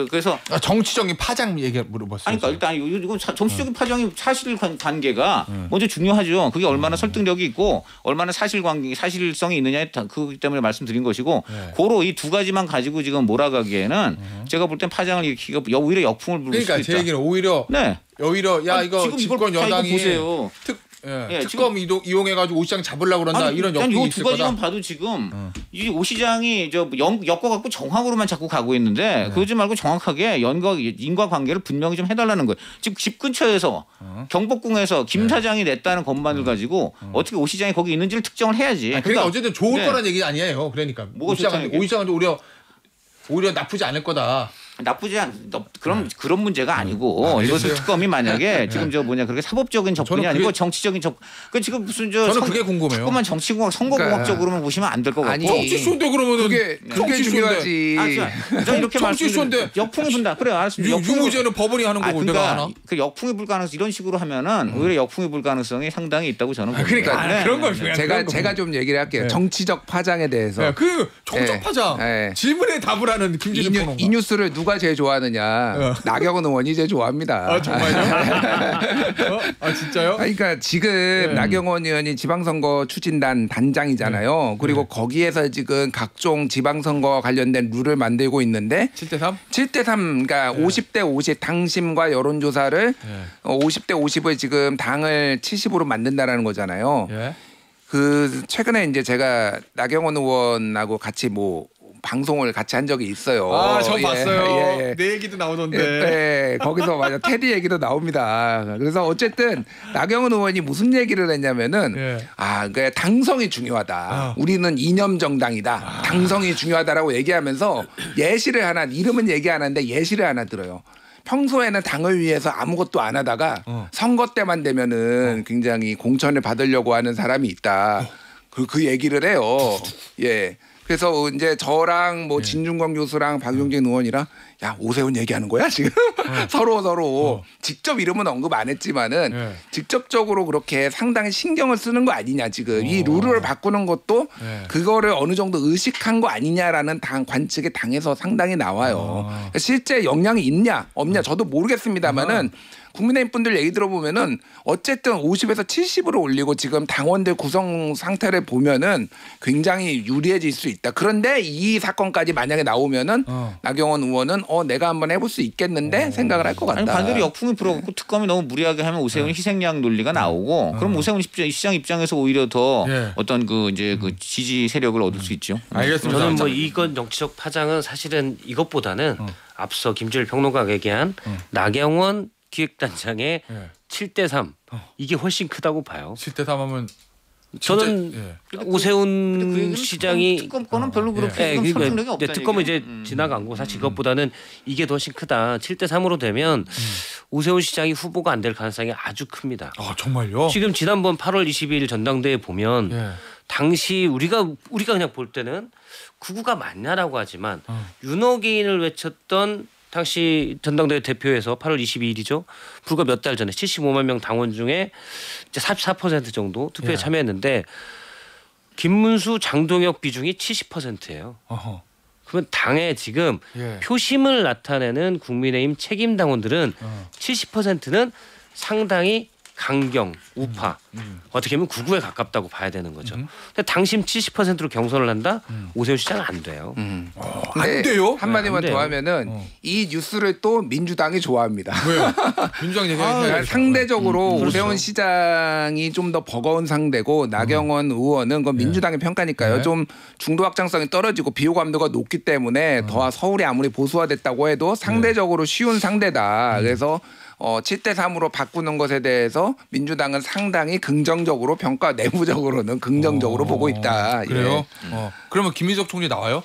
그래서 정치적인 파장 얘기 물어봤어요. 아니, 그러니까 일단 이건 정치적인 파장이 사실관계가 먼저 중요하죠. 그게 얼마나 설득력이 있고 얼마나 사실성이 있느냐에 그렇기 때문에 말씀드린 것이고, 고로 이 두 가지만 가지고 지금 몰아가기에는 제가 볼 땐 파장을 일으키고 오히려 역풍을 불릴 수도 있다. 그러니까 제 얘기는 오히려 야 이거 지금 집권 여당이 보세요. 특검 이용해가지고 오 시장 잡으려고 그런다 이런 역풍이 있을 거다. 이 두 가지만 봐도 지금 이 오 시장이 엮어갖고 정황으로만 자꾸 가고 있는데 그러지 말고 정확하게 인과관계를 분명히 좀 해달라는 거예요. 지금 집 근처에서 경복궁에서 김 사장이 냈다는 것만을 가지고 어떻게 오 시장이 거기 있는지를 특정을 해야지. 그러니까 어쨌든 좋을 거란 얘기 아니에요. 그러니까 오 시장은 오히려 나쁘지 않을 거다. 나쁘지 않 그런 문제가 아니고 이것을 특검이 만약에 지금 그렇게 사법적인 접근이 아니고 정치적인 그 지금 무슨 저는 그게 궁금해요. 특검만 정치공학 선거공학적으로만 보시면 안 될 것 같고. 정치쇼인데 그러면은 그게 중요하지. 저 이렇게 말씀드리는데 역풍이 분다. 그래 알았습니다. 유무죄는 법원이 하는 거고 내가 하나. 그 역풍이 불 가능성 이런 식으로 하면은 오히려 역풍이 불 가능성이 상당히 있다고 저는 봅니다. 그러니까 그런 걸 제가 좀 얘기를 할게요. 정치적 파장에 대해서. 그 정적 파장 질문에 답을 하는 김진우 이 뉴스를 누가 누가 제일 좋아하느냐? 나경원 의원이 제일 좋아합니다. 아 정말요? 아 진짜요? 그러니까 지금 나경원 의원이 지방선거 추진단 단장이잖아요. 그리고 거기에서 지금 각종 지방선거 관련된 룰을 만들고 있는데 7대3? 7대3 그러니까 50대 50 당심과 여론조사를 50대 50을 지금 당을 70으로 만든다라는 거잖아요. 그 최근에 이제 제가 나경원 의원하고 같이 뭐 방송을 같이 한 적이 있어요. 아, 저 봤어요. 내 얘기도 나오던데. 네, 거기서 맞아 테디 얘기도 나옵니다. 그래서 어쨌든 나경원 의원이 무슨 얘기를 했냐면은 그 당성이 중요하다. 우리는 이념 정당이다. 당성이 중요하다라고 얘기하면서 예시를 하나 이름은 얘기 안 하는데 예시를 하나 들어요. 평소에는 당을 위해서 아무것도 안 하다가 선거 때만 되면은 굉장히 공천을 받으려고 하는 사람이 있다. 그 얘기를 해요. 예. 그래서 이제 저랑 뭐 진중권 교수랑 박용진 의원이랑 야 오세훈 얘기하는 거야 지금 서로 직접 이름은 언급 안 했지만은 직접적으로 그렇게 상당히 신경을 쓰는 거 아니냐 지금 이 룰을 바꾸는 것도 그거를 어느 정도 의식한 거 아니냐라는 당 관측에 당에서 상당히 나와요. 실제 영향이 있냐 없냐 저도 모르겠습니다만은. 국민의힘 분들 얘기 들어보면은 어쨌든 50에서 70으로 올리고 지금 당원들 구성 상태를 보면은 굉장히 유리해질 수 있다. 그런데 이 사건까지 만약에 나오면은 나경원 의원은 내가 한번 해볼 수 있겠는데 생각을 할 것 같다. 아니 반대로 역풍이 불어갖고 특검이 너무 무리하게 하면 오세훈 희생양 논리가 나오고 그럼 오세훈 시장 입장에서 오히려 더 어떤 그 이제 그 지지 세력을 얻을 수 있죠. 알겠습니다. 저는 뭐 이건 정치적 파장은 사실은 이것보다는 앞서 김주일 평론가가 얘기한 나경원 기획단장의 7대3 이게 훨씬 크다고 봐요. 7대3 하면 저는 오세훈 시장이 특검 거는 별로 그렇게 설득력이 없다는 특검은 이제 지나간 거 사실 이것보다는 이게 더 훨씬 크다. 7대3으로 되면 오세훈 시장이 후보가 안 될 가능성이 아주 큽니다. 아 정말요? 지금 지난번 8월 22일 전당대회 보면 당시 우리가 그냥 볼 때는 구구가 맞냐라고 하지만 윤호개인을 외쳤던 당시 전당대회 대표에서 8월 22일이죠. 불과 몇 달 전에 75만 명 당원 중에 이제 44% 정도 투표에 참여했는데 김문수, 장동혁 비중이 70%예요. 그러면 당에 지금 표심을 나타내는 국민의힘 책임 당원들은 70%는 상당히 강경, 우파 어떻게 보면 구구에 가깝다고 봐야 되는 거죠. 근데 당심 70%로 경선을 한다? 오세훈 시장은 안 돼요. 안 돼요? 한마디만 더 하면은 이 뉴스를 또 민주당이 좋아합니다. 왜요? 민주당 얘기하는 상대적으로 오세훈 시장이 좀 더 버거운 상대고 나경원 의원은 그건 민주당의 평가니까요. 좀 중도 확장성이 떨어지고 비호감도가 높기 때문에 더 서울이 아무리 보수화됐다고 해도 상대적으로 쉬운 상대다. 그래서 7대3으로 바꾸는 것에 대해서 민주당은 상당히 긍정적으로 평가 내부적으로는 긍정적으로 보고 있다. 그래요? 그러면 김민석 총리 나와요?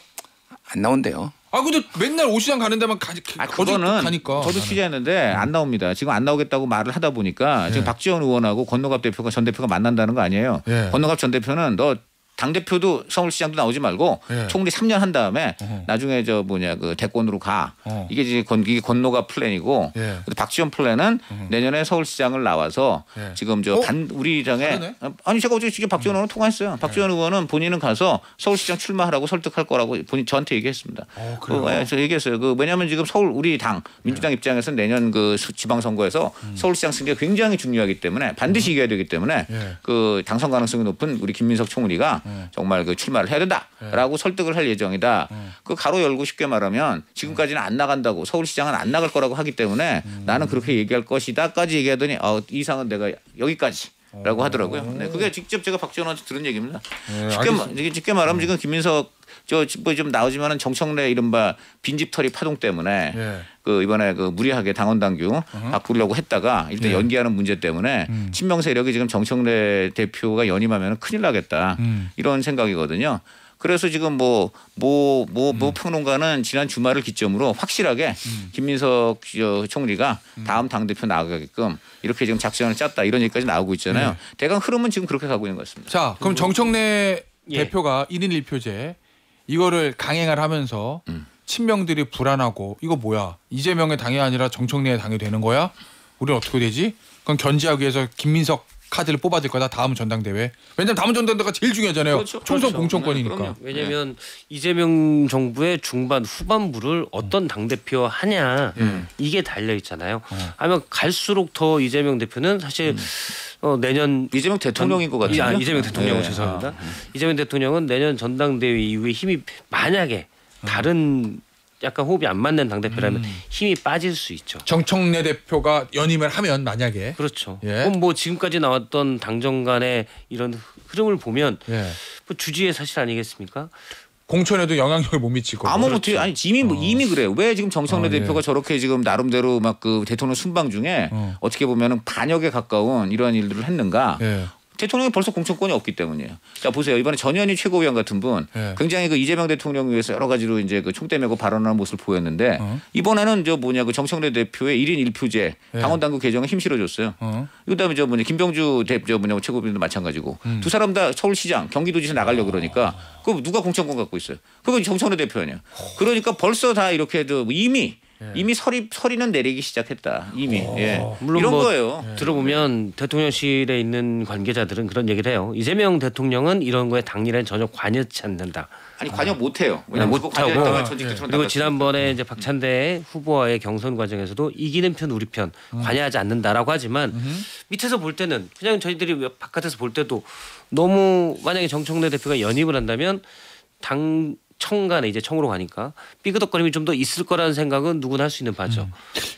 안 나온대요. 아 근데 맨날 오 시장 가는 데만 그거는 가니까. 저도 취재했는데 안 나옵니다. 지금 안 나오겠다고 말을 하다 보니까 지금 박지원 의원하고 권노갑 대표가 전 대표가 만난다는 거 아니에요. 권노갑 전 대표는 너 당대표도 서울시장도 나오지 말고 총리 3년 한 다음에 나중에 그 대권으로 가. 이게 이제 이게 권노갑 플랜이고 박지원 플랜은 내년에 서울시장을 나와서 지금 우리 당에 아니 제가 어제 박지원 의원 통화했어요. 박지원 의원은 본인은 가서 서울시장 출마하라고 설득할 거라고 저한테 얘기했습니다. 저 얘기했어요. 왜냐하면 지금 우리 당 민주당 입장에서는 내년 그 지방선거에서 서울시장 승리가 굉장히 중요하기 때문에 반드시 이겨야 되기 때문에 그 당선 가능성이 높은 우리 김민석 총리가 정말 그 출마를 해야 된다라고 설득을 할 예정이다. 그 가로 열고 쉽게 말하면 지금까지는 안 나간다고 서울시장은 안 나갈 거라고 하기 때문에 나는 그렇게 얘기할 것이다까지 얘기하더니 이상은 내가 여기까지라고 하더라고요. 네, 그게 직접 제가 박지원한테 들은 얘기입니다. 쉽게 말하면 지금 김민석 좀 나오지만은 정청래 이른바 빈집털이 파동 때문에 그 이번에 그 무리하게 당원 당규 바꾸려고 했다가 일단 연기하는 문제 때문에 친명 세력이 지금 정청래 대표가 연임하면 큰일 나겠다 이런 생각이거든요. 그래서 지금 모 평론가는 지난 주말을 기점으로 확실하게 김민석 총리가 다음 당대표 나가게끔 이렇게 지금 작전을 짰다 이런 얘기까지 나오고 있잖아요. 대강 흐름은 지금 그렇게 가고 있는 것 같습니다. 자, 그럼 정청래 대표가 1인 1표제 이거를 강행을 하면서 친명들이 불안하고 이거 뭐야? 이재명의 당이 아니라 정청래의 당이 되는 거야? 우리는 어떻게 되지? 그럼 견제하기 위해서 김민석 카드를 뽑아줄 거다 다음 전당대회. 왜냐면 다음 전당대회가 제일 중요하잖아요. 그렇죠. 총선 그렇죠. 공천권이니까. 네, 왜냐하면 이재명 정부의 중반 후반부를 어떤 당 대표 하냐 이게 달려 있잖아요. 하면 갈수록 더 이재명 대표는 사실 내년 이재명 대통령인 것 같아요. 이재명 대통령은 죄송합니다. 이재명 대통령은 내년 전당대회 이후에 힘이 만약에 다른 약간 호흡이 안 맞는 당대표라면 힘이 빠질 수 있죠. 정청래 대표가 연임을 하면 만약에 그렇죠. 예. 그럼 뭐 지금까지 나왔던 당정 간의 이런 흐름을 보면 예. 뭐 주지의 사실 아니겠습니까? 공천에도 영향력을 못 미치고 아무것도 아니 이미 그래요. 왜 지금 정청래 대표가 저렇게 지금 나름대로 막 그 대통령 순방 중에 어떻게 보면은 반역에 가까운 이러한 일들을 했는가? 예. 대통령이 벌써 공천권이 없기 때문이에요. 자 보세요. 이번에 전현희 최고위원 같은 분 예. 굉장히 그 이재명 대통령 위해서 여러 가지로 이제 그 총대 메고 발언하는 모습을 보였는데 이번에는 그 정청래 대표의 1인 1표제 당원 당규 개정에 힘 실어줬어요. 그다음에 김병주 최고위원도 마찬가지고 두 사람 다 서울시장 경기도지사 나가려고 그러니까 그 누가 공천권 갖고 있어요? 그거 정청래 대표 아니야. 그러니까 벌써 다 이렇게 이미 서리는 내리기 시작했다. 이미 물론 이런 뭐 거예요. 들어보면 대통령실에 있는 관계자들은 그런 얘기를 해요. 이재명 대통령은 이런 거에 당일에는 전혀 관여치 않는다. 아니 관여 못해요. 그냥 못하고 전직 그리고 지난번에 이제 박찬대 후보와의 경선 과정에서도 이기는 편 우리 편 관여하지 않는다라고 하지만 밑에서 볼 때는 그냥 저희들이 바깥에서 볼 때도 너무 만약에 정청래 대표가 연임을 한다면 청간에 이제 청으로 가니까 삐그덕거림이 좀 더 있을 거라는 생각은 누구나 할 수 있는 바죠.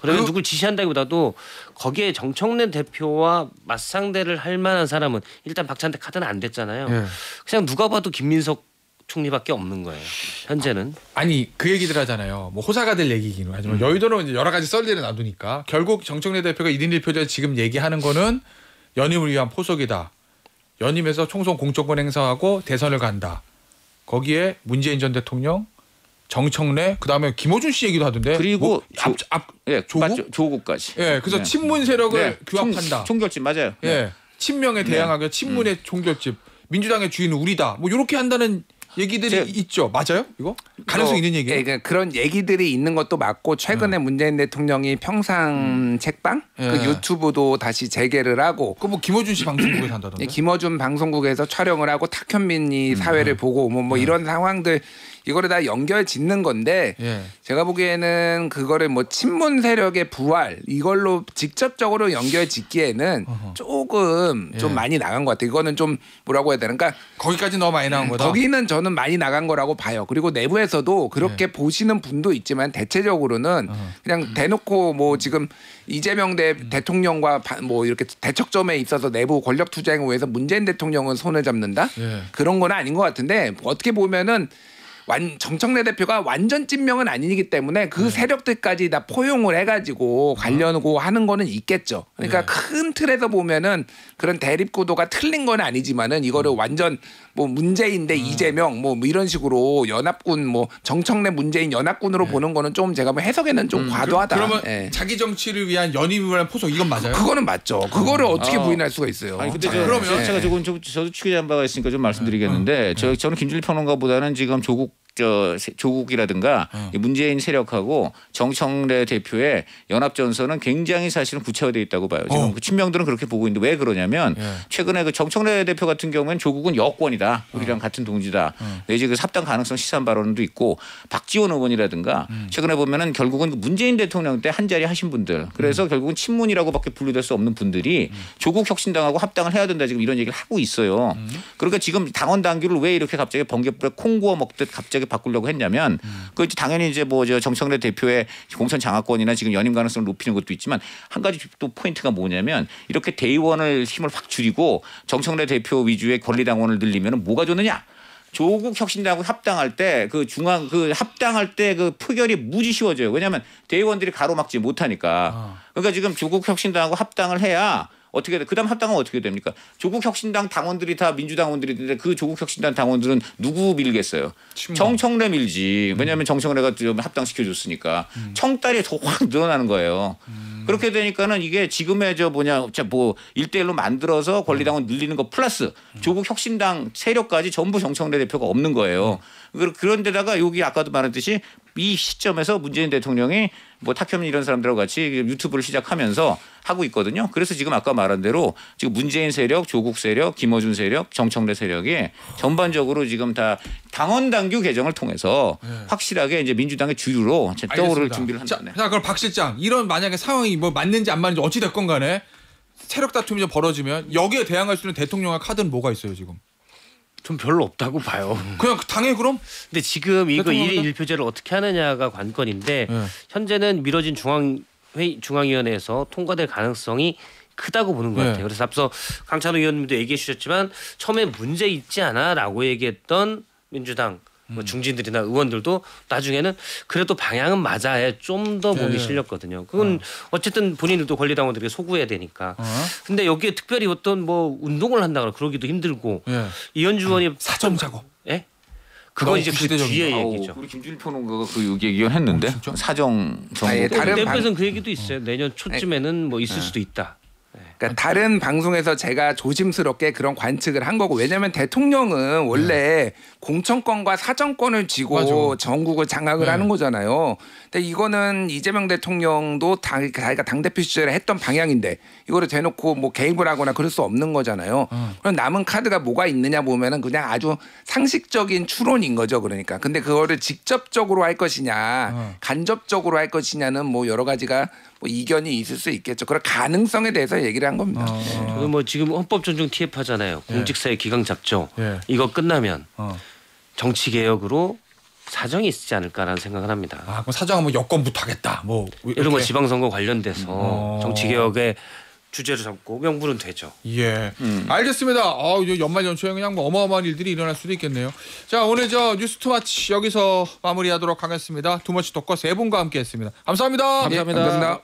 그러면 누굴 지시한다기보다도 거기에 정청래 대표와 맞상대를 할 만한 사람은 일단 박찬대 카드는 안 됐잖아요. 그냥 누가 봐도 김민석 총리밖에 없는 거예요. 현재는. 아니 그 얘기들 하잖아요. 뭐 호사가들 얘기긴 하지만 여의도는 이제 여러 가지 썰들을 놔두니까 결국 정청래 대표가 1인 1표제 지금 얘기하는 거는 연임을 위한 포석이다. 연임해서 총선 공천권 행사하고 대선을 간다. 거기에 문재인 전 대통령, 정청래, 그다음에 김어준 씨 얘기도 하던데. 그리고 조국? 조국까지. 예, 그래서 친문 세력을 규합한다. 총결집 맞아요. 예, 친명에 대항하게 친문의 총결집. 민주당의 주인은 우리다. 뭐 이렇게 한다는 얘기들이 있죠. 맞아요? 이거? 가능성 있는 얘기예요? 그러니까 그런 얘기들이 있는 것도 맞고 최근에 문재인 대통령이 평상 책방 그 유튜브도 다시 재개를 하고 그 뭐 김어준 씨 방송국에서 한다던데. 김어준 방송국에서 촬영을 하고 탁현민이 사회를 보고 뭐 이런 상황들 이거를 다 연결 짓는 건데 제가 보기에는 그거를 뭐 친문 세력의 부활 이걸로 직접적으로 연결 짓기에는 조금 좀 많이 나간 것 같아요. 이거는 좀 뭐라고 해야 되나? 그러니까 거기까지 너무 많이 나온 거다. 거기는 저는 많이 나간 거라고 봐요. 그리고 내부에서도 그렇게 보시는 분도 있지만 대체적으로는 그냥 대놓고 뭐 지금 이재명 대통령과 뭐 이렇게 대척점에 있어서 내부 권력 투쟁을 위해서 문재인 대통령은 손을 잡는다? 그런 건 아닌 것 같은데 어떻게 보면은 정청래 대표가 완전 찐명은 아니기 때문에 그 세력들까지 다 포용을 해가지고 가려고 하는 거는 있겠죠. 그러니까 큰 틀에서 보면은 그런 대립 구도가 틀린 건 아니지만은 이거를 완전 뭐 문재인 대 이재명 뭐 이런 식으로 연합군 뭐 정청래 문재인 연합군으로 보는 거는 좀 제가 뭐 해석에는 좀 과도하다. 그러면 자기 정치를 위한 연임을 위한 포석 이건 맞아요? 그거는 맞죠. 그거를 어떻게 부인할 수가 있어요. 아니 근데 그러면 제가 저도 취재한 바가 있으니까 좀 말씀드리겠는데 저는 김준일 평론가보다는 지금 조국이라든가 문재인 세력하고 정청래 대표의 연합전선은 굉장히 사실은 구체화되어 있다고 봐요. 지금 그 친명들은 그렇게 보고 있는데 왜 그러냐면 최근에 그 정청래 대표 같은 경우에는 조국은 여권이다. 우리랑 같은 동지다. 내지 그 합당 가능성 시사한 발언도 있고 박지원 의원이라든가 최근에 보면은 결국은 그 문재인 대통령 때 한 자리 하신 분들 그래서 결국은 친문이라고밖에 분류될 수 없는 분들이 조국 혁신당하고 합당을 해야 된다 지금 이런 얘기를 하고 있어요. 그러니까 지금 당원 당규를 왜 이렇게 갑자기 번개불에 콩 구워 먹듯 갑자기 바꾸려고 했냐면 그 이제 당연히 이제 뭐 정청래 대표의 공천 장악권이나 지금 연임 가능성을 높이는 것도 있지만 한 가지 또 포인트가 뭐냐면 이렇게 대의원을 힘을 확 줄이고 정청래 대표 위주의 권리당원을 늘리면 뭐가 좋느냐? 조국 혁신당하고 합당할 때 그 합당할 때 그 표결이 무지 쉬워져요. 왜냐하면 대의원들이 가로막지 못하니까. 그러니까 지금 조국 혁신당하고 합당을 해야 어떻게 돼? 그다음 합당은 어떻게 됩니까? 조국 혁신당 당원들이 다 민주당원들인데 그 조국 혁신당 당원들은 누구 밀겠어요? 정청래 밀지. 왜냐하면 정청래가 좀 합당시켜줬으니까 청딸이 더 확 늘어나는 거예요. 그렇게 되니까는 이게 지금의 뭐 1대1로 만들어서 권리당원 늘리는 거 플러스 조국 혁신당 세력까지 전부 정청래 대표가 없는 거예요. 그런 데다가 여기 아까도 말했듯이 이 시점에서 문재인 대통령이 뭐 탁현민 이런 사람들하고 같이 유튜브를 시작하면서 하고 있거든요. 그래서 지금 아까 말한 대로 지금 문재인 세력, 조국 세력, 김어준 세력, 정청래 세력이 전반적으로 지금 다 당원 당규 개정을 통해서 확실하게 이제 민주당의 주류로 떠오를 준비를 한다네. 자, 그럼 박 실장 이런 만약에 상황이 뭐 맞는지 안 맞는지 어찌 됐건 간에 세력 다툼이 좀 벌어지면 여기에 대항할 수 있는 대통령의 카드는 뭐가 있어요 지금? 좀 별로 없다고 봐요. 그냥 당해 그럼? 근데 지금 이거 1인 1표제를 어떻게 하느냐가 관건인데 현재는 미뤄진 중앙위원회에서 통과될 가능성이 크다고 보는 것 같아요. 그래서 앞서 강찬호 의원님도 얘기해 주셨지만 처음에 문제 있지 않아라고 얘기했던 민주당 뭐 중진들이나 의원들도 나중에는 그래도 방향은 맞아야 좀 더 목이 실렸거든요. 그건 어쨌든 본인들도 권리당원들에게 소구해야 되니까. 근데 여기에 특별히 어떤 뭐 운동을 한다거나 그러기도 힘들고 이현주 의원이 사정 작업. 예? 그건 이제 그 뒤에 얘기죠. 우리 김준일 평론가가 그 얘기를 했는데 사정 정보. 다른 대표에서는 그 얘기도 있어요. 내년 초쯤에는 뭐 있을 수도 있다. 그러니까 다른 방송에서 제가 조심스럽게 그런 관측을 한 거고 왜냐하면 대통령은 원래 공천권과 사정권을 쥐고 전국을 장악을 하는 거잖아요. 근데 이거는 이재명 대통령도 자기가 당대표 시절에 했던 방향인데 이거를 대놓고 뭐 개입을 하거나 그럴 수 없는 거잖아요. 그럼 남은 카드가 뭐가 있느냐 보면은 그냥 아주 상식적인 추론인 거죠. 그러니까. 근데 그거를 직접적으로 할 것이냐 간접적으로 할 것이냐는 뭐 여러 가지가 뭐 이견이 있을 수 있겠죠. 그런 가능성에 대해서 얘기를 한 겁니다. 저도 뭐 지금 헌법 존중 TF 하잖아요. 공직사회 기강 잡죠. 이거 끝나면 정치 개혁으로 사정이 있지 않을까라는 생각을 합니다. 아, 그럼 사정은 뭐 여권부터 하겠다. 뭐 이런 거 지방선거 관련돼서 정치 개혁의 주제로 잡고 명분은 되죠. 예, 알겠습니다. 연말 연초에 그냥 뭐 어마어마한 일들이 일어날 수도 있겠네요. 자, 오늘 저 뉴스 투마치 여기서 마무리하도록 하겠습니다. 투머치 토커 세 분과 함께했습니다. 감사합니다. 감사합니다.